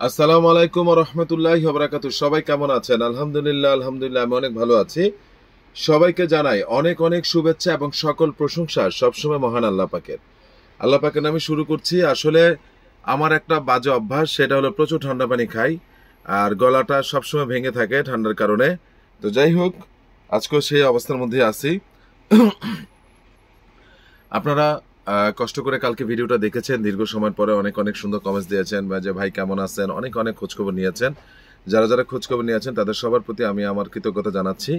আসসালামু আলাইকুম ওয়া রাহমাতুল্লাহি ওয়া বারাকাতুহু। সবাই কেমন আছেন? আলহামদুলিল্লাহ আমি অনেক ভালো আছি। সবাইকে জানাই অনেক অনেক শুভেচ্ছা এবং সকল প্রশংসা সবসময় মহান আল্লাহ পাকের। আল্লাহ পাকের নামে শুরু করছি। আসলে আমার একটা বাজে অভ্যাস, সেটা হলো প্রচুর ঠান্ডা পানি খাই আর গলাটা সবসময় ভেঙে থাকে ঠান্ডার কারণে। তো যাই হোক, আজকেও সেই অবস্থার মধ্যে আছি। আপনারা কষ্ট করে কালকে ভিডিওটা দেখেছেন, দীর্ঘ সময় পরে অনেক অনেক সুন্দর কমেন্টস দিয়েছেন বা যে ভাই কেমন আছেন, অনেক অনেক খোঁজখবর নিয়েছেন। যারা যারা খোঁজখবর নিয়েছেন তাদের সবার প্রতি আমি আমার কৃতজ্ঞতা জানাচ্ছি।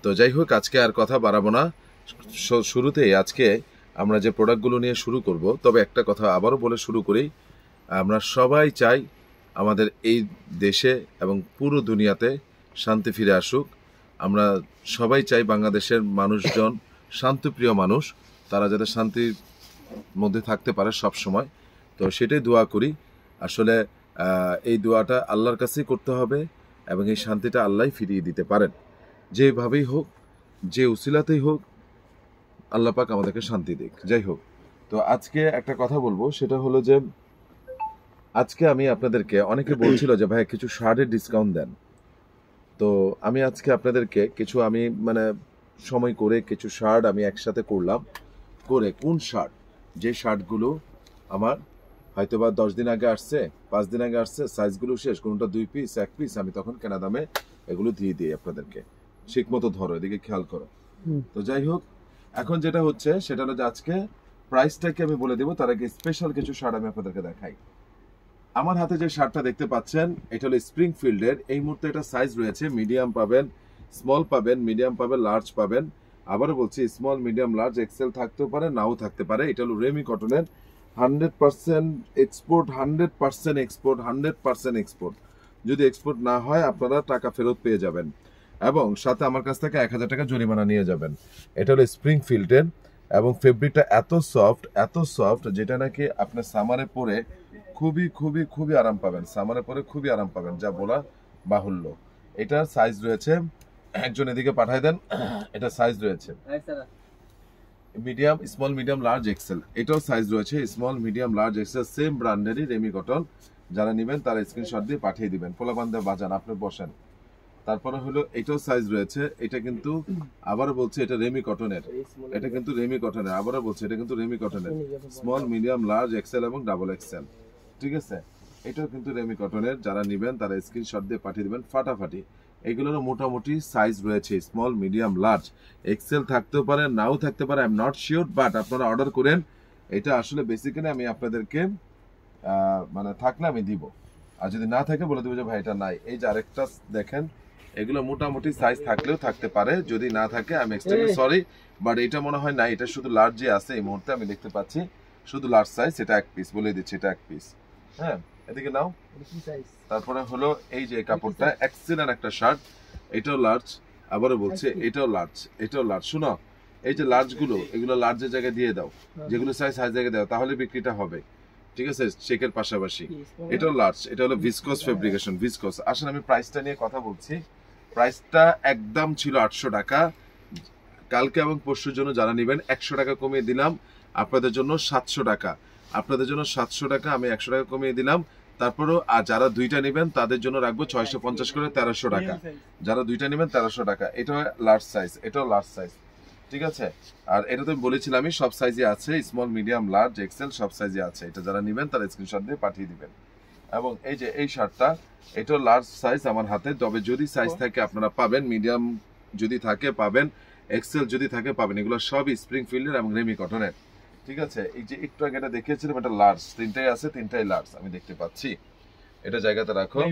তো যাই হোক, আজকে আর কথা বাড়াবো না। শুরুতেই আজকে আমরা যে প্রোডাক্টগুলো নিয়ে শুরু করব, তবে একটা কথা আবারও বলে শুরু করি। আমরা সবাই চাই আমাদের এই দেশে এবং পুরো দুনিয়াতে শান্তি ফিরে আসুক। আমরা সবাই চাই বাংলাদেশের মানুষজন শান্তিপ্রিয় মানুষ, তারা যাতে শান্তির মধ্যে থাকতে পারে সব সময়। তো সেটাই দোয়া করি। আসলে এই দোয়াটা আল্লাহর কাছেই করতে হবে এবং এই শান্তিটা আল্লাহই ফিরিয়ে দিতে পারেন। যেভাবেই হোক, যে উসিলাতেই হোক, আল্লাহ পাক আমাদেরকে শান্তি দিক। যাই হোক, তো আজকে একটা কথা বলবো, সেটা হলো যে আজকে আমি আপনাদেরকে, অনেকে বলছিল যে ভাই কিছু শার্টের ডিসকাউন্ট দেন। তো আমি আজকে আপনাদেরকে কিছু, আমি সময় করে কিছু শার্ট আমি একসাথে করলাম। করে কোন শার্ট, যে শার্টগুলো আমার হয়তোবা 10 দিন আগে আসছে, 5 দিন আগে আসছে, সাইজগুলো শেষ, কোনটা 2 পিস 1 পিস, আমি তখন কেনা দামে এগুলো দিয়ে দিই আপনাদেরকে। ঠিক মতো ধরো, এদিকে খেয়াল করো। তো যাই হোক, এখন যেটা হচ্ছে সেটা হলো যে আজকে প্রাইসটাকে আমি বলে দেবো, তার আগে স্পেশাল কিছু শার্ট আমি আপনাদেরকে দেখাই। আমার হাতে যে শার্টটা দেখতে পাচ্ছেন, এটা হলো স্প্রিংফিল্ডের। এই মুহূর্তে এটা সাইজ রয়েছে, মিডিয়াম পাবেন, স্মল পাবেন, মিডিয়াম পাবেন, লার্জ পাবেন। আবারও বলছি, স্মল, মিডিয়াম, লার্জ, এক্সেল থাকতেও পারে, নাও থাকতে পারে। এটা হলো রেমি কটনের, 100% এক্সপোর্ট, 100% এক্সপোর্ট, 100% এক্সপোর্ট। যদি এক্সপোর্ট না হয় আপনারা টাকা ফেরত পেয়ে যাবেন এবং সাথে আমার কাছ থেকে 1000 টাকা জরিমানা নিয়ে যাবেন। এটা হলো স্প্রিংফিল্ডের এবং ফেব্রিকটা এত সফট, যেটা নাকি আপনার সামারে পরে খুবই খুবই খুবই আরাম পাবেন। সামারে পরে খুবই আরাম পাবেন, যা বলা বাহুল্য। এটার সাইজ রয়েছে, একজন এদিকে পাঠায় দেন, এটা সাইজ রয়েছে medium, small, medium, large, XL. এটাও সাইজ রয়েছে small, medium, large, XL, same ব্র্যান্ডেরই রেমি কটন। যারা নেবেন তারা স্ক্রিনশট দিয়ে পাঠিয়ে দিবেন। পোলাপান বাজান, আপনি বসেন। তারপরে হলো এটাও সাইজ রয়েছে, এটা কিন্তু আবারও বলছে এটা রেমি কটনের, এটা কিন্তু রেমি কটনের, আবারও বলছে এটা কিন্তু রেমি কটনের, স্মল, মিডিয়াম, লার্জ, এক্সেল এবং ডাবল এক্সেল। ঠিক আছে, এটাও কিন্তু রেমি কটনের। যারা নেবেন তারা স্ক্রিনশট দিয়ে পাঠিয়ে দিবেন ফাটাফাটি। এগুলোর মোটামুটি সাইজ রয়েছে, স্মল, মিডিয়াম, লার্জ, এক্সেল থাকতেও পারে, নাও থাকতে পারে, I am not sure, but আপনারা অর্ডার করেন। এটা আসলে বেসিক্যালি আমি আপনাদেরকে থাকলে আমি দিব, আর যদি না থাকে বলে দেবো যে ভাই এটা নাই। এই যে আরেকটা দেখেন, এগুলো মোটামুটি সাইজ থাকলেও থাকতে পারে, যদি না থাকে আমি এক্সট্রিমলি সরি, বাট এটা মনে হয় না, এটা শুধু লার্জে আছে এই মুহূর্তে, আমি দেখতে পাচ্ছি শুধু লার্জ সাইজ। এটা 1 পিস, বলে দিচ্ছি এটা 1 পিস। হ্যাঁ, এদিকে নাও। তারপরে হলো এই যে কাপড়টা, এক্সেলেন্ট একটা শার্ট, এটাও লার্জ, আবারও বলছে এটাও লার্জ, এটাও লার্জ। শুনো, এই যে লার্জ গুলো, এগুলো লার্জের জায়গায় দিয়ে দাও, যেগুলো সাইজ জায়গায় দাও, তাহলে বিক্রিটা হবে। ঠিক আছে, চেকের পাশাপাশি। এটাও লার্জ, এটা হলো ভিসকস ফেব্রিকেশন, ভিসকস। আসলে আমি প্রাইসটা নিয়ে কথা বলছি। প্রাইসটা একদম ছিল 800 টাকা। কালকে এবং পরশুর জন্য যারা নেবেন 100 টাকা কমিয়ে দিলাম, আপনাদের জন্য 700 টাকা। আপনাদের জন্য 700 টাকা, আমি 100 টাকা কমিয়ে দিলাম। তারপরও আর যারা দুইটা নেবেন তাদের জন্য রাখবো 650 করে, 1300 টাকা। যারা দুইটা নেবেন 1300 টাকা। এটা লার্জ সাইজ, এটাও লার্জ সাইজ। ঠিক আছে, আর এটা তো বলেছিলাম আমি সব সাইজে আছে, স্মল, মিডিয়াম, লার্জ, এক্সেল সব সাইজে আছে। এটা যারা নেবেন তারা স্ক্রিনশট দিয়ে পাঠিয়ে দিবেন। এবং এই যে এই শার্টটা, এটাও লার্জ সাইজ আমার হাতে, তবে যদি সাইজ থাকে আপনারা পাবেন, মিডিয়াম যদি থাকে পাবেন, এক্সেল যদি থাকে পাবেন। এগুলো সবই স্প্রিংফিল্ডের এবং রেমি কটনের। ঠিক আছে, এই যে একটু আগে এটা দেখিয়েছিলাম, এটা লার্জ, তিনটাই আছে, তিনটাই লার্জ আমি দেখতে পাচ্ছি। এটা জায়গাতে রাখো।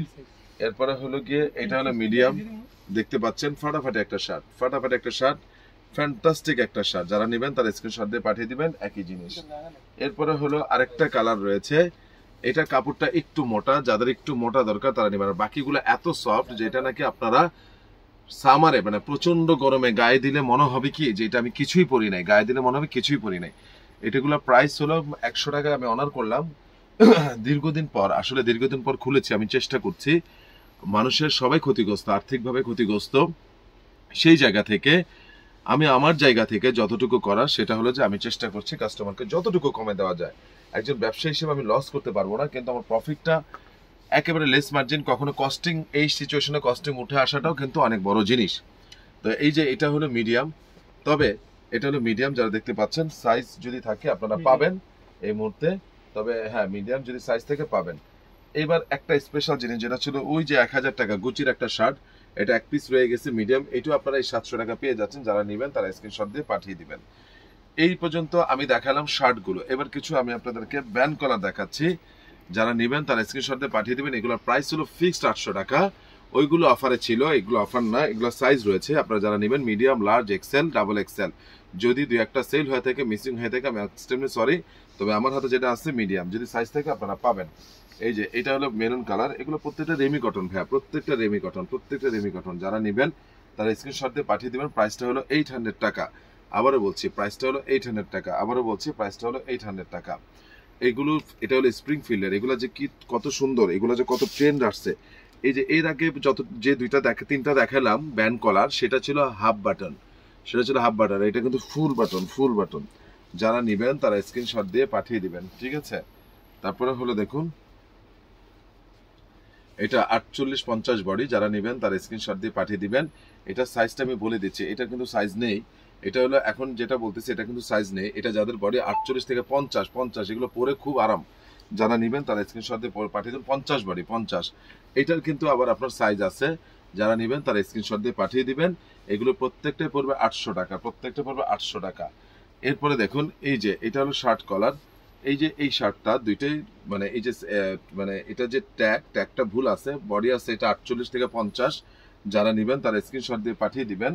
এরপরে হলো গিয়ে এটা হলো মিডিয়াম, দেখতে পাচ্ছেন, ফাটাফাটি একটা শার্ট, ফাটাফাটি একটা শার্ট, ফ্যান্টাস্টিক একটা শার্ট। যারা নেবেন তারা স্ক্রিনশট দিয়ে পাঠিয়ে দিবেন, একই জিনিস। এরপরে হলো আরেকটা কালার রয়েছে, এটা কাপড়টা একটু মোটা, যাদের একটু মোটা দরকার তারা নেবেন। আর বাকিগুলো এত সফট যেটা নাকি আপনারা সামারে প্রচন্ড গরমে গায়ে দিলে মনে হবে কি যে এটা আমি কিছুই পরি নাই, গায়ে দিলে মনে হবে কিছুই পরি নাই। এটাগুলো প্রাইস হলো 100 টাকা। আমি অনার করলাম দীর্ঘদিন পর, আসলে দীর্ঘদিন পর খুলেছি। আমি চেষ্টা করছি, মানুষের সবাই ক্ষতিগ্রস্ত, আর্থিকভাবে ক্ষতিগ্রস্ত। সেই জায়গা থেকে আমি আমার জায়গা থেকে যতটুকু করা, সেটা হলো যে আমি চেষ্টা করছি কাস্টমারকে যতটুকু কমে দেওয়া যায়। একজন ব্যবসায়ী হিসেবে আমি লস করতে পারবো না, কিন্তু আমার প্রফিটটা একেবারে লেস মার্জিন, কখনো কস্টিং, এই সিচুয়েশনে কস্টিং উঠে আসাটাও কিন্তু অনেক বড় জিনিস। তো এই যে এটা হলো মিডিয়াম, তবে এটা হলো মিডিয়াম, যারা দেখতে পাচ্ছেন সাইজ যদি থাকে আপনারা পাবেন এই মুহূর্তে, তবে হ্যাঁ মিডিয়াম যদি সাইজ থেকে পাবেন। এবার একটা স্পেশাল জিনিস যেটা ছিল ওই যে 1000 টাকা গুচির একটা শার্ট, এটা এক পিস রয়ে গেছে মিডিয়াম, এটাও আপনারা এই 700 টাকা পেয়ে যাচ্ছেন। যারা নেবেন তারা স্ক্রিনশট দিয়ে পাঠিয়ে দিবেন। এই পর্যন্ত আমি দেখালাম শার্টগুলো, এবার কিছু আমি আপনাদেরকে ব্যান্ড কলার দেখাচ্ছি। যারা নেবেন তারা স্ক্রিনশট দিয়ে পাঠিয়ে দিবেন। এগুলোর প্রাইস হলো ফিক্সড 800 টাকা, ওইগুলো অফারে ছিল, এগুলো অফার না, এগুলো সাইজ রয়েছে। আপনারা যারা নেবেন medium, large, XL, double XL, যদি দুই একটা সেল হয়ে থাকে, মিসিং হয়ে থাকে, আমি এক্সট্রিমলি সরি, তবে আমার হাতে যেটা আছে মিডিয়াম, যদি সাইজ থেকে আপনারা পাবেন। এই যে এটা হলো মেরুন কালার, এগুলো প্রত্যেকটা রেমি কটন ভাইয়া, প্রত্যেকটা রেমি কটন, প্রত্যেকটা রেমি কটন। যারা নেবেন তারা স্ক্রিনশট দিয়ে পাঠিয়ে দিবেন। প্রাইসটা হলো 800 টাকা, আবারও বলছি প্রাইসটা হলো 800 টাকা, আবারও বলছি প্রাইসটা হলো 800 টাকা। এগুলো এটা হলো স্প্রিংফিল্ডের, এগুলো যে কি কত সুন্দর, এগুলো যে কত ট্রেন্ড আসছে। এই যে এর আগে যে তিনটা দেখালাম ব্যান্ড কলার, সেটা ছিল হাফ বাটন, এটা কিন্তু ফুল বাটন, ফুল বাটন। যারা নেবেন তারা স্ক্রিনশট দিয়ে পাঠিয়ে দিবেন, ঠিক আছে। তারপরে হলো দেখুন এটা 48-50 বডি, যারা নেবেন তারা স্ক্রিনশট দিয়ে পাঠিয়ে দিবেন। এটা সাইজটা আমি বলে দিচ্ছি, এটা কিন্তু সাইজ নেই, এটা হলো এখন যেটা বলতেছি এটা কিন্তু সাইজ নেই। এটা যাদের বডি 48 থেকে 50, এগুলো পরে খুব আরাম, যারা নেবেন তারা স্ক্রিনশট দিয়ে পাঠিয়ে দিন। 50 বডি 50, এটার কিন্তু আবার আপনার সাইজ আছে। যারা নেবেন তারা স্ক্রিনশট দিয়ে পাঠিয়ে দিবেন। এগুলো প্রত্যেকটাই পড়বে 800 টাকা, প্রত্যেকটা পড়বে 800 টাকা। এরপরে দেখুন এই যে এটা হলো শার্ট কলার, এই যে এই শার্টটা দুইটাই মানে এই যে মানে এটা যে ট্যাগটা ভুল আছে, বডি আছে এটা 48 থেকে 50, যারা নেবেন তারা স্ক্রিনশট দিয়ে পাঠিয়ে দিবেন।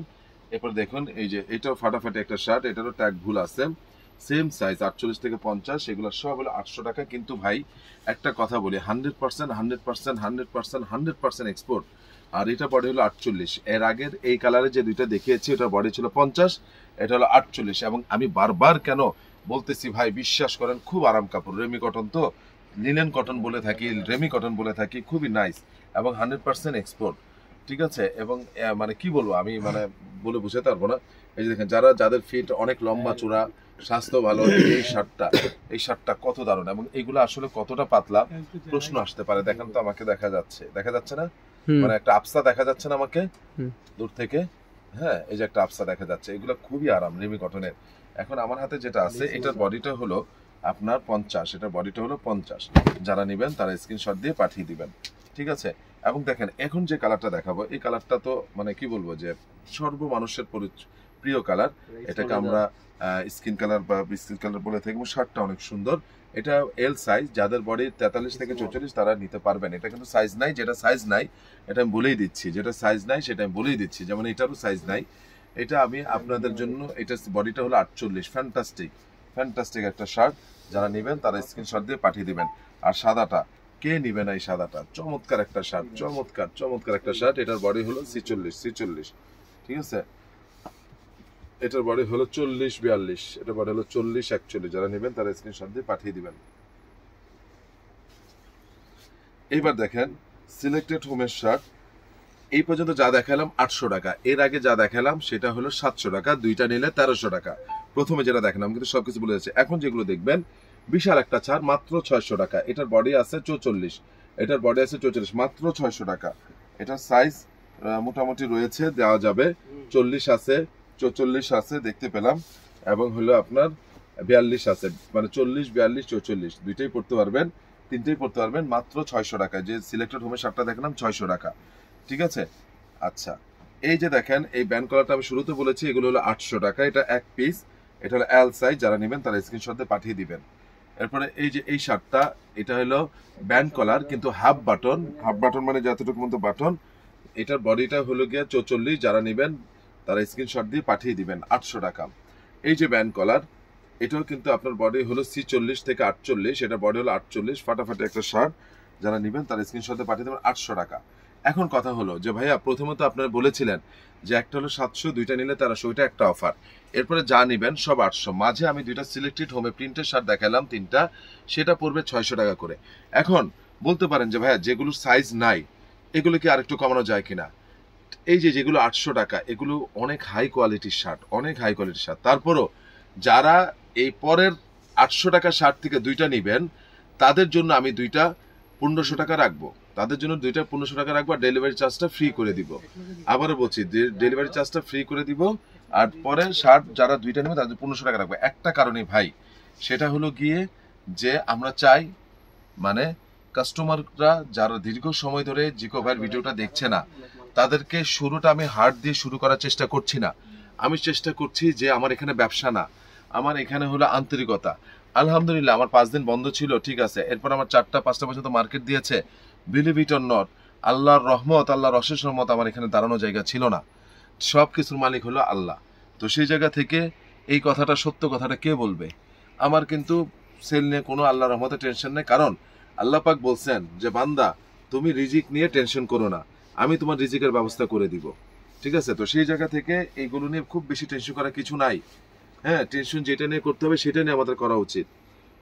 এরপর দেখুন এই যে এটাও ফাটাফাটি একটা শার্ট, এটারও ট্যাগ ভুল আছে, সেম সাইজ 48 থেকে 50, এগুলো সব হলো 800 টাকা। কিন্তু ভাই একটা কথা বলি, 100% এক্সপোর্ট, আর এটা বডি হলো 48। এর আগের এই কালারে যে দুইটা দেখিয়েছি ওটা বডি ছিল 50, এটা হলো 48। এবং আমি বারবার কেন বলতেছি ভাই, বিশ্বাস করেন খুব আরাম কাপড়, রেমি কটন তো, লিনেন কটন বলে থাকি, রেমি কটন বলে থাকি, খুবই নাইস এবং 100% এক্সপোর্ট, ঠিক আছে। এবং মানে কি বলবো আমি, মানে বলে বুঝাতে পারবো না। এই যে দেখেন যাদের ফিট অনেক লম্বা চূড়া, স্বাস্থ্য ভালো, এই শার্টটা কত দারুণ, এবং এগুলো আসলে কতটা পাতলা প্রশ্ন আসতে পারে। দেখেন তো আমাকে দেখা যাচ্ছে না, মানে একটা আফসা দেখা যাচ্ছে না আমাকে দূর থেকে, হ্যাঁ এই যে একটা আফসা দেখা যাচ্ছে, এগুলো খুবই আরাম রেমি কটনের। এখন আমার হাতে যেটা আছে এটার বডিটা হলো আপনার 50, এটার বডিটা হলো 50, যারা নেবেন তারা স্ক্রিনশট দিয়ে পাঠিয়ে দিবেন, ঠিক আছে। এবং দেখেন এখন যে কালারটা দেখাবো, এই কালারটা তো মানে কি বলবো যে সর্বমানুষের প্রিয় কালার, এটাকে আমরা স্কিন কালার বা বিস্কিট কালার বলে থাকি। শার্টটা অনেক সুন্দর, এটা এল সাইজ, যাদের বডি 43 থেকে 44 তারা নিতে পারবেন। এটা কিন্তু সাইজ নাই, যেটা সাইজ নাই এটা আমি বলেই দিচ্ছি, যেটা সাইজ নাই সেটা আমি বলেই দিচ্ছি, যেমন এটারও সাইজ নাই। এটা আমি আপনাদের জন্য, এটা বডিটা হলো 48, ফ্যান্টাস্টিক একটা শার্ট। যারা নেবেন তারা স্ক্রিনশট দিয়ে পাঠিয়ে দিবেন। আর সাদাটা কে নিবে না, এই সাদাটা চমৎকার একটা শার্ট, চমৎকার একটা শার্ট। এটার বডি হলো 46, ঠিক আছে। এটার বডি হলো 40-42, এটার বডি হলো 40-41, যারা নেবেন তারা স্ক্রিনশট দিয়ে পাঠিয়ে দিবেন। এইবার দেখেন সিলেক্টেড হোমের শার্ট, এই পর্যন্ত যা দেখালাম 800 টাকা, এর আগে যা দেখালাম সেটা হলো 700 টাকা, দুইটা নিলে 1300 টাকা। প্রথমে যেটা দেখালাম কিন্তু সবকিছু বলে যাচ্ছে। এখন যেগুলো দেখবেন বিশাল একটা ছাড়, মাত্র 600 টাকা। এটার বডি আছে 44, এটার বডি আছে 44, মাত্র 600 টাকা। এটার সাইজ মোটামুটি রয়েছে, দেওয়া যাবে 40 আছে, 44 আছে দেখতে পেলাম, এবং হলো আপনার 42 আছে, মানে 40, 42, 44 দুইটাই পড়তে পারবেন, তিনটেই পড়তে পারবেন মাত্র 600 টাকা। যে সিলেক্টেড হোমের শার্টটা দেখলাম 600 টাকা, ঠিক আছে। আচ্ছা এই যে দেখেন এই ব্যান্ড কলারটা আমি শুরুতে বলেছি, এগুলো হলো 800 টাকা, এটা এক পিস, এটা হলো এল সাইজ, যারা নেবেন তারা স্ক্রিনশট দিয়ে পাঠিয়ে দিবেন। এরপরে এই যে এই শার্টটা, এটা হলো ব্যান্ড কলার কিন্তু হাফ বাটন মানে যতটুকু মতো বাটন, এটার বডিটা হলো গিয়ে 44, যারা নেবেন তারা স্ক্রিনশট দিয়ে পাঠিয়ে দিবেন 800 টাকা। এই যে ব্যান্ড কলার, এটাও কিন্তু আপনার বডি হলো 46 থেকে 48, এটা বডি হলো 48, ফাটাফাটি একটা শার্ট, যারা নেবেন তারা স্ক্রিনশট দিয়ে পাঠিয়ে দেবেন 800 টাকা। এখন কথা হলো যে ভাইয়া প্রথমত আপনারা বলেছিলেন যে একটা হলো 700, দুইটা নিলে 1300, ওইটা একটা অফার, এরপরে যা নিবেন সব 800, মাঝে আমি দুইটা সিলেক্টেড হোমে প্রিন্টের শার্ট দেখালাম তিনটা, সেটা পড়বে 600 টাকা করে। এখন বলতে পারেন যে ভাইয়া যেগুলো সাইজ নাই এগুলো কি আরেকটু কমানো যায় কিনা। এই যে যেগুলো 800 টাকা, এগুলো অনেক হাই কোয়ালিটির শার্ট, তারপরও যারা এই পরের 800 টাকা শার্ট থেকে দুইটা নিবেন তাদের জন্য আমি দুইটা 1500 টাকা রাখবো, তাদের জন্য দুইটা 1500 টাকা রাখবো, ডেলিভারি চার্জটা ফ্রি করে দিব। আবারও বলছি, ডেলিভারি চার্জটা ফ্রি করে দিব। আর পরে শার্ট যারা দুইটা নেবে তাদের 1500 টাকা রাখবো। একটা কারণে ভাই, সেটা হলো গিয়ে যে আমরা চাই মানে কাস্টমাররা যারা দীর্ঘ সময় ধরে জিকো ভাইয়ের ভিডিওটা দেখছে না, তাদেরকে শুরুটা আমি হার্ট দিয়ে শুরু করার চেষ্টা করছি না। আমি চেষ্টা করছি যে আমার এখানে ব্যবসা না, আমার এখানে হলো আন্তরিকতা। আলহামদুলিল্লাহ আমার 5 দিন বন্ধ ছিল, ঠিক আছে, এরপর আমার 4টা-5টা পর্যন্ত মার্কেট দিয়েছে। বিলিভ ইট অর নট, আল্লাহর রহমত, আল্লাহর অশেষ রহমত, আমার এখানে দাঁড়ানো জায়গা ছিল না। সব কিছুর মালিক হলো আল্লাহ। তো সেই জায়গা থেকে এই কথাটা, সত্য কথাটা কে বলবে? আমার কিন্তু সেল নিয়ে কোনো আল্লাহর রহমতে টেনশন নেই, কারণ আল্লাহ পাক বলছেন যে বান্দা তুমি রিজিক নিয়ে টেনশন করো না, আমি তোমার রিজিকের ব্যবস্থা করে দিব। ঠিক আছে, তো সেই জায়গা থেকে এইগুলো নিয়ে খুব বেশি টেনশন করা কিছু নাই। হ্যাঁ, টেনশন যেটা নিয়ে করতে হবে সেটা নিয়ে আমাদের করা উচিত।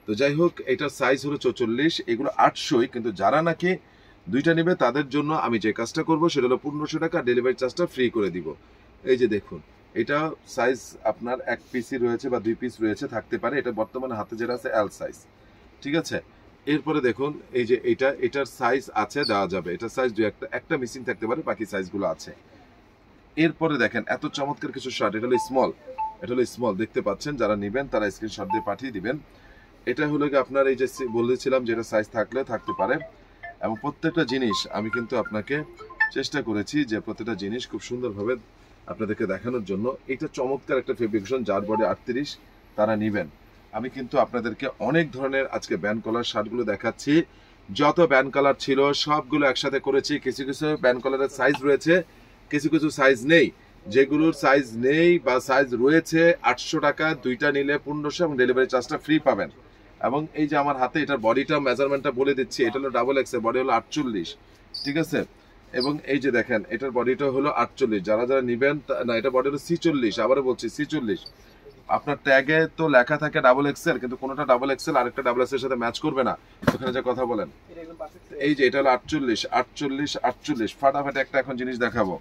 তো যাই হোক, এটার সাইজ হলো 44, এগুলো 800। কিন্তু যারা নাকি দুইটা নেবে তাদের জন্য আমি যে কাজটা করব সেটা হলো 1500 টাকা ডেলিভারি চার্জটা ফ্রি করে দিব। এই যে দেখুন, এটা সাইজ আপনার 1 পিসই রয়েছে বা 2 পিস রয়েছে, থাকতে পারে। এটা বর্তমানে হাতে যেটা আছে এল সাইজ, ঠিক আছে। এরপরে দেখুন, এই যে এটার সাইজ আছে, দেওয়া যাবে। এটার সাইজ একটা মিসিং থাকতে পারে, বাকি সাইজগুলো আছে। এরপরে দেখেন এত চমৎকার কিছু শার্ট, এটা হলো স্মল, এটা হলো স্মল, দেখতে পাচ্ছেন। যারা নেবেন তারা স্ক্রিনশট দিয়ে পাঠিয়ে দিবেন। এটা হলো কি আপনার এই যে বলেছিলাম যেটা সাইজ থাকলে থাকতে পারে, এবং প্রত্যেকটা জিনিস আমি কিন্তু আপনাকে চেষ্টা করেছি যে প্রত্যেকটা জিনিস খুব সুন্দরভাবে আপনাদেরকে দেখানোর জন্য। এটা চমৎকার একটা ফেব্রিকেশন, যার বডি 38 তারা নেবেন। আমি কিন্তু আপনাদেরকে অনেক ধরনের আজকে ব্যান্ড কলার শার্টগুলো দেখাচ্ছি। যত ব্যান্ড কালার ছিল সবগুলো একসাথে করেছি। কিছু কিছু ব্যান্ড কলারের সাইজ রয়েছে, কিছু কিছু সাইজ নেই। যেগুলোর সাইজ নেই বা সাইজ রয়েছে 800 টাকা, দুইটা নিলে 1500 এবং ডেলিভারি চার্জটা ফ্রি পাবেন। এবং এই যে আমার হাতে এটার বডিটা মেজারমেন্টটা বলে দিচ্ছি, এটা হলো ডাবল এক্স এর, বডি হলো 48, ঠিক আছে। এবং এই যে দেখেন এটার বডিটা হলো 48। যারা যারা নিবেন না, এটা বডি হলো 46, আবারও বলছি 46। আপনার ট্যাগে তো লেখা থাকে ডাবল এক্সেল, কিন্তু কোনোটা ডাবল এক্সেল আরেকটা ডাবল এক্সেল এর সাথে ম্যাচ করবে না। ওখানে যে কথা বলেন, এই যে এটা হলো 48, 48, 48। ফাটাফাটি একটা এখন জিনিস দেখাবো,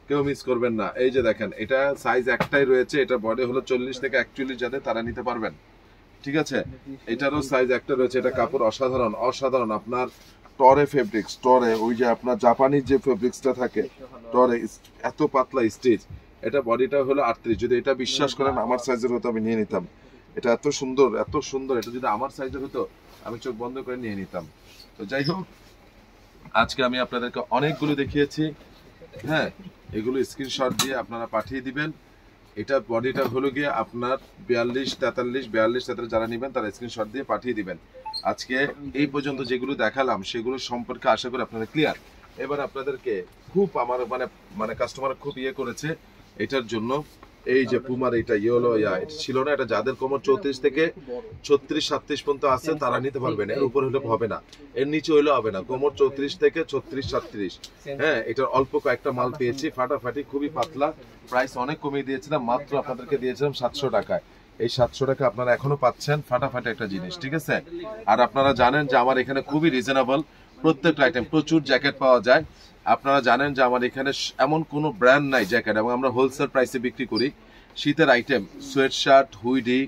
কেউ মিস করবেন না। এই যে দেখেন, এটা সাইজ একটাই রয়েছে, এটা বডি হলো 40 থেকে 41, যাদের তারা নিতে পারবেন, ঠিক আছে। এটারও সাইজ একটা রয়েছে। এটা কাপড় অসাধারণ, অসাধারণ। আপনার টরে ফেব্রিক্স, টরে ওই যে আপনার জাপানিজ যে ফেব্রিক্সটা থাকে টরে, এত পাতলা স্টিচ। এটা বডিটা হলো 38। যদি এটা বিশ্বাস করেন আমার সাইজের হতো আমি নিয়ে নিতাম। এটা এত সুন্দর, এত সুন্দর। এটা যদি আমার সাইজের হতো আমি চোখ বন্ধ করে নিয়ে নিতাম। তো যাই হোক, আজকে আমি আপনাদেরকে অনেকগুলো দেখিয়েছি। হ্যাঁ, এগুলো স্ক্রিনশট দিয়ে আপনারা পাঠিয়ে দিবেন। এটা বডিটা হলো গিয়ে আপনার 42, 43, 42, 43 যারা নেবেন তারা স্ক্রিনশট দিয়ে পাঠিয়ে দিবেন। আজকে এই পর্যন্ত যেগুলো দেখালাম সেগুলো সম্পর্কে আশা করি আপনারা ক্লিয়ার। এবার আপনাদেরকে খুব আমার মানে কাস্টমার খুব ইয়ে করেছে এটার জন্য। এই যে পুমার এটা ইয়েলো এটা ছিল না, এটা যাদের কোমর 34 থেকে 36, 37 পর্যন্ত আছে তারা নিতে পারবেন। এর উপর হলে হবে না, এর নিচে হইলে হবে না। কোমর 34 থেকে 36, 37। হ্যাঁ, এটার অল্প কয়েকটা মাল পেয়েছি, ফাটাফাটি, খুবই পাতলা। প্রাইস অনেক কমিয়ে দিয়েছিলাম, মাত্র আপনাদেরকে দিয়েছিলাম 700 টাকায়। এই 700 টাকা আপনারা এখনো পাচ্ছেন, ফাটাফাটি একটা জিনিস, ঠিক আছে। আর আপনারা জানেন যে আমার এখানে খুবই রিজনেবল প্রত্যেকটা আইটেম, প্রচুর জ্যাকেট পাওয়া যায়। আপনারা জানেন যে আমার এখানে এমন কোনো ব্র্যান্ড নাই জ্যাকেট, এবং আমরা হোলসেল প্রাইসে বিক্রি করি। শীতের item, sweatshirt, hoodie,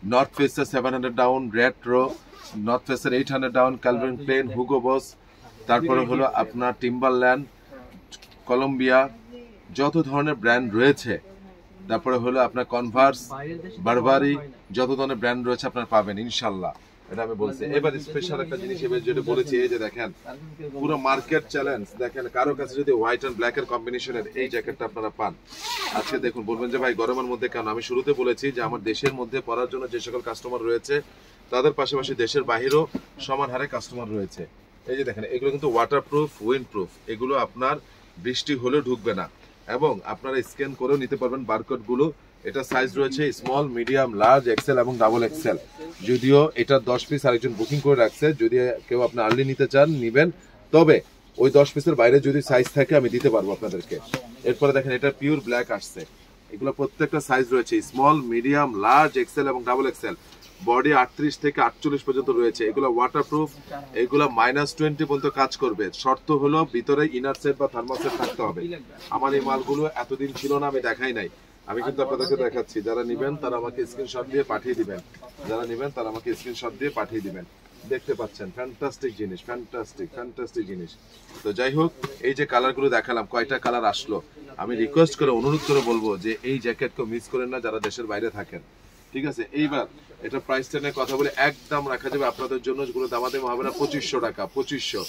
North ফেসের 700 ডাউন, রেট্রো, নর্থ ফেসের 800 down, Calvin Klein, Hugo Boss, তারপরে হলো আপনার টিম্বারল্যান্ড, কলম্বিয়া, যত ধরনের ব্র্যান্ড রয়েছে। তারপরে হলো আপনার কনভার্স, বারবারি, যত ধরনের ব্র্যান্ড রয়েছে আপনারা পাবেন ইনশাল্লাহ। এটা আমি বলছি। এবার স্পেশাল একটা জিনিস এবার যেটা বলেছি, এই যে দেখেন পুরো মার্কেট চ্যালেঞ্জ। দেখেন কারো কাছে যদি হোয়াইট এন্ড ব্ল্যাক এর কম্বিনেশনের এই জ্যাকেটটা আপনারা পান, আজকে দেখুন বলবেন যে ভাই গরমের মধ্যে কেন। আমি শুরুতে বলেছি যে আমার দেশের মধ্যে পরার জন্য যে সকল কাস্টমার রয়েছে তাদের পাশাপাশি দেশের বাহিরেও সমান হারে কাস্টমার রয়েছে। এই যে দেখেন, এগুলো কিন্তু ওয়াটারপ্রুফ, উইন্ড প্রুফ। এগুলো আপনার বৃষ্টি হলেও ঢুকবে না, এবং আপনারা স্ক্যান করেও নিতে পারবেন বারকোড গুলো। এটা সাইজ রয়েছে স্মল, মিডিয়াম, লার্জ, এক্সেল এবং ডাবল এক্সেল। যদিও এটা 10 পিস আরেকজন বুকিং করে রাখছে, যদি কেউ আপনি আর্লি নিতে চান নিবেন, তবে ওই 10 পিসের বাইরে যদি সাইজ থাকে আমি দিতে পারবো আপনাদেরকে। এরপরে দেখেন এটা পিওর ব্ল্যাক আসছে। এগুলো প্রত্যেকটা সাইজ রয়েছে স্মল, মিডিয়াম, লার্জ, এক্সেল এবং ডাবল এক্সেল। বডি 38 থেকে 48 পর্যন্ত রয়েছে। এগুলো ওয়াটারপ্রুফ, এগুলো -20 পর্যন্ত কাজ করবে। শর্ত হলো ভিতরে ইনার সেট বা থার্মাল সেট থাকতে হবে। আমার এই মালগুলো এতদিন ছিল না, আমি দেখাই নাই, আমি কিন্তু আপনাদেরকে দেখাচ্ছি। যারা নেবেন তারা আমাকে স্ক্রিনশট দিয়ে পাঠিয়ে দিবেন, যারা নেবেন তারা আমাকে স্ক্রিনশট দিয়ে পাঠিয়ে দিবেন। দেখতে পাচ্ছেন ফ্যান্টাস্টিক জিনিস, ফ্যান্টাস্টিক জিনিস। তো যাই হোক, এই যে কালারগুলো দেখালাম, কয়টা কালার আসলো, আমি রিকোয়েস্ট করে অনুরোধ করে বলবো যে এই জ্যাকেটকে মিস করেন না যারা দেশের বাইরে থাকেন, ঠিক আছে। এইবার এটা প্রাইসটা নিয়ে কথা বলে একদম রাখা যাবে আপনাদের জন্য, যেগুলো দামাদামি হবে না, 2500 টাকা, 2500।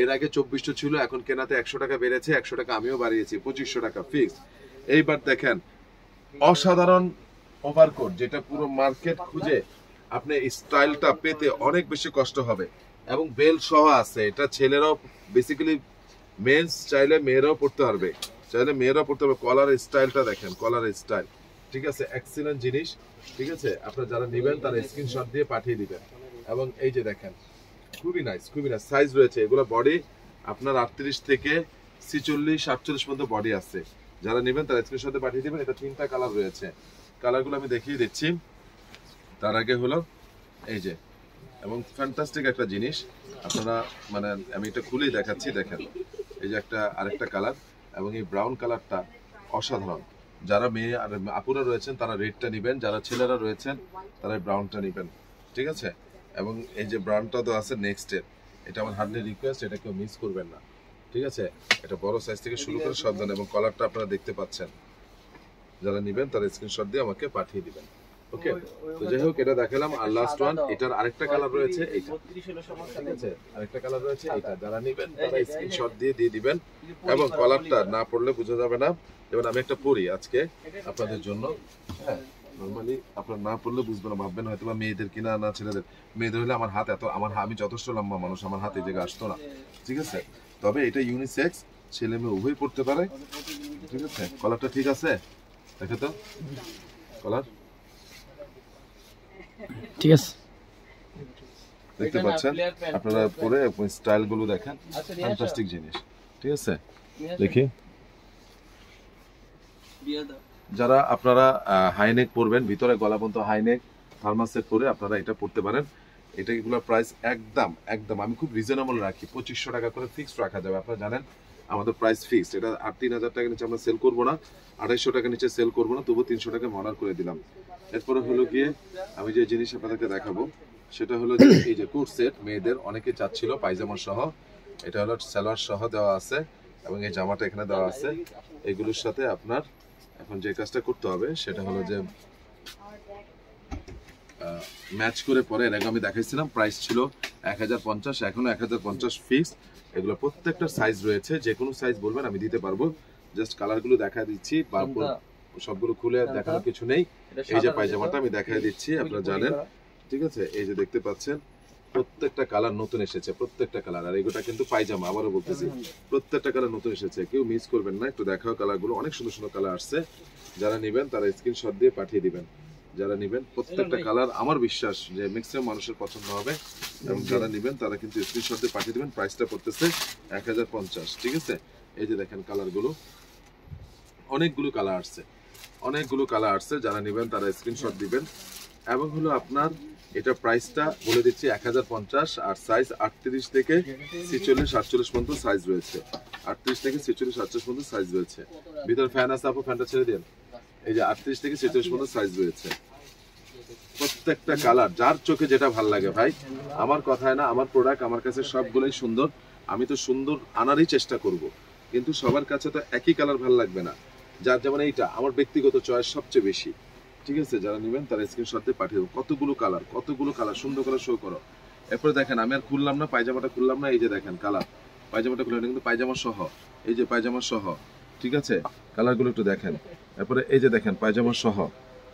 এর আগে 2400 ছিল, এখন কেনাতে 100 টাকা বেড়েছে, 100 টাকা আমিও বাড়িয়েছি, 2500 টাকা ফিক্স। এইবার দেখেন অসাধারণ ওভারকোট, যেটা পুরো মার্কেট খুঁজে আপনি স্টাইলটা পেতে অনেক বেশি কষ্ট হবে, এবং বেল সহ আছে। এটা ছেলেরাও বেসিক্যালি মেন্স, চাইলে মেয়েরাও পড়তে পারবে, চাইলে মেয়েরাও পড়তে পারবে। কলার স্টাইলটা দেখেন, কলার স্টাইল, ঠিক আছে, এক্সিলেন্ট জিনিস, ঠিক আছে। আপনারা যারা নেবেন তারা স্ক্রিনশট দিয়ে পাঠিয়ে দিবেন। এবং এই যে দেখেন, খুবই নাইস, খুবই নাইস সাইজ রয়েছে। এগুলো বডি আপনার 38 থেকে 46 48 পর্যন্ত বডি আছে। যারা নেবেন তারা স্ক্রিনশটে পাঠিয়ে দিবেন। এটা 3টা কালার রয়েছে, কালারগুলো আমি দেখিয়ে দিচ্ছি। তার আগে হলো এই যে, এবং ফ্যান্টাস্টিক একটা জিনিস, আপনারা মানে আমি এটা খুলেই দেখাচ্ছি, দেখেন এই যে একটা আরেকটা কালার, এবং এই ব্রাউন কালারটা অসাধারণ। যারা মেয়ে আর আপুরা রয়েছেন তারা রেডটা নেবেন, যারা ছেলেরা রয়েছেন তারা ব্রাউনটা নেবেন, ঠিক আছে। এবং এই যে ব্রাউনটা তো আছে নেক্সটের, এটা আমার হার্ডলি রিকোয়েস্ট, এটা কেউ মিস করবেন না, ঠিক আছে। এটা বড় সাইজ থেকে শুরু করে সব ধরনের, এবং কলারটা আপনারা দেখতে পাচ্ছেন। যারা নেবেন তারা স্ক্রিনশট দিয়ে আমাকে পাঠিয়ে দিবেন, ওকে। তো যাই হোক, এটা দেখালাম। আর লাস্ট ওয়ান, এটার আরেকটা কালার রয়েছে, এটা ঠিক আছে, আরেকটা কালার রয়েছে এটা। যারা নেবেন তারা স্ক্রিনশট দিয়ে দিবেন, এবং কলারটা না পড়লে বোঝা যাবে না। এবার আমি একটা পরি আজকে আপনাদের জন্য, হ্যাঁ। নরমালি আপনার না পড়লে বুঝবেন না, ভাববেন হয়তো বা মেয়েদের কিনা না ছেলেদের। মেয়েদের হলে আমার হাত এত, আমি যথেষ্ট লম্বা মানুষ, আমার হাত এই জায়গায় আসতো না, ঠিক আছে। তবে এটা ইউনিসেক্স, ছেলে মেয়ে উভয় পড়তে পারে, ঠিক আছে। কলারটা ঠিক আছে, দেখো তো কলার, ঠিক আছে, দেখতে পাচ্ছেন আপনারা পরে স্টাইল গুলো দেখেন, ফ্যান্টাস্টিক জিনিস, ঠিক আছে। দেখি, যারা আপনারা হাইনেক পরবেন, ভিতরে গলা পর্যন্ত হাইনেক থার্মাল সেট পরে আপনারা এটা পড়তে পারেন। এটা এগুলোর প্রাইস একদম একদম আমি খুব রিজনেবল রাখি, 2500 টাকা করে ফিক্সড রাখা যাবে। আপনারা জানেন আমাদের প্রাইস ফিক্সড, এটা 3000 টাকা নিচে আমরা সেল করবো না, 2800 টাকা নিচে সেল করবো না, তবু 300 টাকা অর্ডার করে দিলাম। এরপরে হলো গিয়ে আমি যে জিনিস আপনাদেরকে দেখাবো সেটা হলো যে এই যে কোট সেট, মেয়েদের অনেকে চাচ্ছিল পায়জামা সহ, এটা হলো সালোয়ার সহ দেওয়া আছে, এবং এই জামাটা এখানে দেওয়া আছে। এগুলোর সাথে আপনার এখন যে কাজটা করতে হবে সেটা হলো যে ম্যাচ করে পরে, এর আগে আমি দেখাইছিলাম প্রাইস ছিল 1050, এখনো 1050 ফিক্স। এগুলো প্রত্যেকটা সাইজ রয়েছে, যে কোনো সাইজ বলবেন আমি দিতে পারবো। জাস্ট কালারগুলো দেখা দিচ্ছি, সবগুলো খুলে দেখানোর কিছু নেই। এই যে পায়জামাটা আমি দেখাই দিচ্ছি, আপনারা জানেন, ঠিক আছে। এই যে দেখতে পাচ্ছেন প্রত্যেকটা কালার নতুন এসেছে, প্রত্যেকটা কালার। আর এগুলো কিন্তু পায়জামা, আবারও বলতেছি প্রত্যেকটা কালার নতুন এসেছে, কেউ মিস করবেন না। একটু দেখাও কালারগুলো, অনেক সুন্দর সুন্দর কালার আসছে। যারা নেবেন তারা স্ক্রিনশট দিয়ে পাঠিয়ে দিবেন। যারা নেবেন প্রত্যেকটা কালার আমার বিশ্বাস যে ম্যাক্সিমাম মানুষের পছন্দ হবে, এবং যারা নেবেন তারা কিন্তু স্ক্রিনশট দিয়ে পাঠিয়ে দিবেন। প্রাইসটা পড়তেছে 1050, ঠিক আছে। এই যে দেখেন কালারগুলো, অনেকগুলো কালার আসছে, অনেকগুলো কালার আসছে। যারা নেবেন তারা স্ক্রিনশট দিবেন। এবং হলো আপনার এটা প্রাইসটা বলে দিচ্ছি 1050, আর সাইজ 38 থেকে 46 48 পর্যন্ত সাইজ রয়েছে, 38 থেকে 46 48 পর্যন্ত সাইজ রয়েছে। ভিতরে ফ্যান আছে, আপু ফ্যানটা ছেড়ে দেন। এই যে 38 থেকে 46 পর্যন্ত সাইজ রয়েছে। প্রত্যেকটা কালার যার চোখে যেটা ভালো লাগে ভাই, আমার কথায় না, আমার প্রোডাক্ট আমার কাছে সবগুলোই সুন্দর। আমি তো সুন্দর আনারই চেষ্টা করব, কিন্তু সবার কাছে তো একই কালার ভালো লাগবে না। যার যেমন এইটা আমার ব্যক্তিগত চয়েস সবচেয়ে বেশি, ঠিক আছে। যারা নেবেন তারা স্ক্রিনশট দিয়ে পাঠিয়ে দেবো। কতগুলো কালার সুন্দর করে শো করো। এরপরে দেখেন আমি আর খুললাম না, পায়জামাটা খুললাম না, এই যে দেখেন কালার, পায়জামাটা খুললাম না কিন্তু পায়জামা সহ, এই যে পায়জামা সহ, ঠিক আছে। কালারগুলো একটু দেখেন। এরপরে এই যে দেখেন পায়জামা সহ,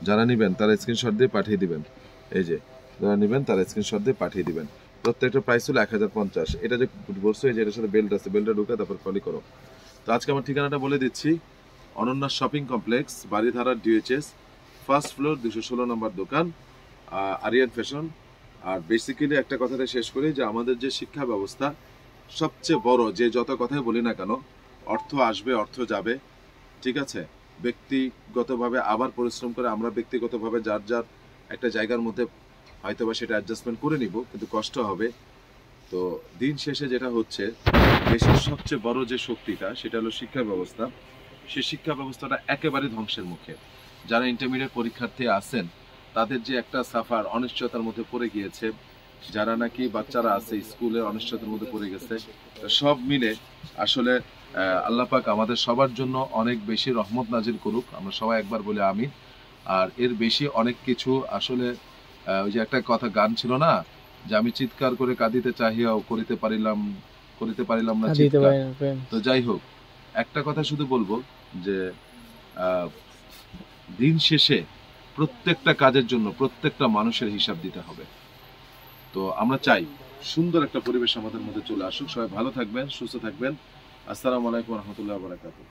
যারা নেবেন তারা স্ক্রিনশট দিয়ে পাঠিয়ে দিবেন। এই যে যারা নেবেন তারা স্ক্রিনশট দিয়ে পাঠিয়ে দিবেন। প্রত্যেকটা প্রাইস হলো 1050। এটা যে বলছো এই যে এটার সাথে বেল্ট আছে, বেল্টটা ঢুকে তারপর কলি করো। তো আজকে আমার ঠিকানাটা বলে দিচ্ছি, Ananya shopping complex, Baridhara DHS, first floor, 216 নম্বর দোকান, আরিয়ান ফ্যাশন। আর বেসিক্যালি একটা কথাটা শেষ করি যে আমাদের যে শিক্ষা ব্যবস্থা সবচেয়ে বড়, যে যত কথাই বলি না কেন, অর্থ আসবে অর্থ যাবে, ঠিক আছে। ব্যক্তিগতভাবে আবার পরিশ্রম করে আমরা ব্যক্তিগতভাবে যার যার একটা জায়গার মধ্যে হয়তোবা সেটা অ্যাডজাস্টমেন্ট করে নিব, কিন্তু কষ্ট হবে। তো দিন শেষে যেটা হচ্ছে, দেশের সবচেয়ে বড় যে শক্তিটা সেটা হলো শিক্ষা ব্যবস্থা। সেই শিক্ষা ব্যবস্থাটা একেবারে ধ্বংসের মুখে। যারা ইন্টারমিডিয়েট পরীক্ষার্থী আছেন তাদের যে একটা সাফার অনিশ্চয়তার মধ্যে পড়ে গিয়েছে, যারা নাকি বাচ্চারা আছে স্কুলে অনিশ্চয়তার মধ্যে পড়ে গেছে, তো সব মিলে আসলে আল্লাহ পাক আমাদের সবার জন্য অনেক বেশি রহমত নাজিল করুক, আমরা সবাই একবার বলে আমিন। আর এর বেশি অনেক কিছু আসলে ওই যে একটা কথা গান ছিল না, যে আমি চিৎকার করে কাঁদিতে চাহিয়াও করিতে পারিলাম না চিৎকার। তো যাই হোক, একটা কথা শুধু বলবো যে দিন শেষে প্রত্যেকটা কাজের জন্য প্রত্যেকটা মানুষের হিসাব দিতে হবে। তো আমরা চাই সুন্দর একটা পরিবেশ আমাদের মধ্যে চলে আসুক। সবাই ভালো থাকবেন, সুস্থ থাকবেন। আসসালামু আলাইকুম ওয়া রাহমাতুল্লাহি ওয়া বারাকাতুহু।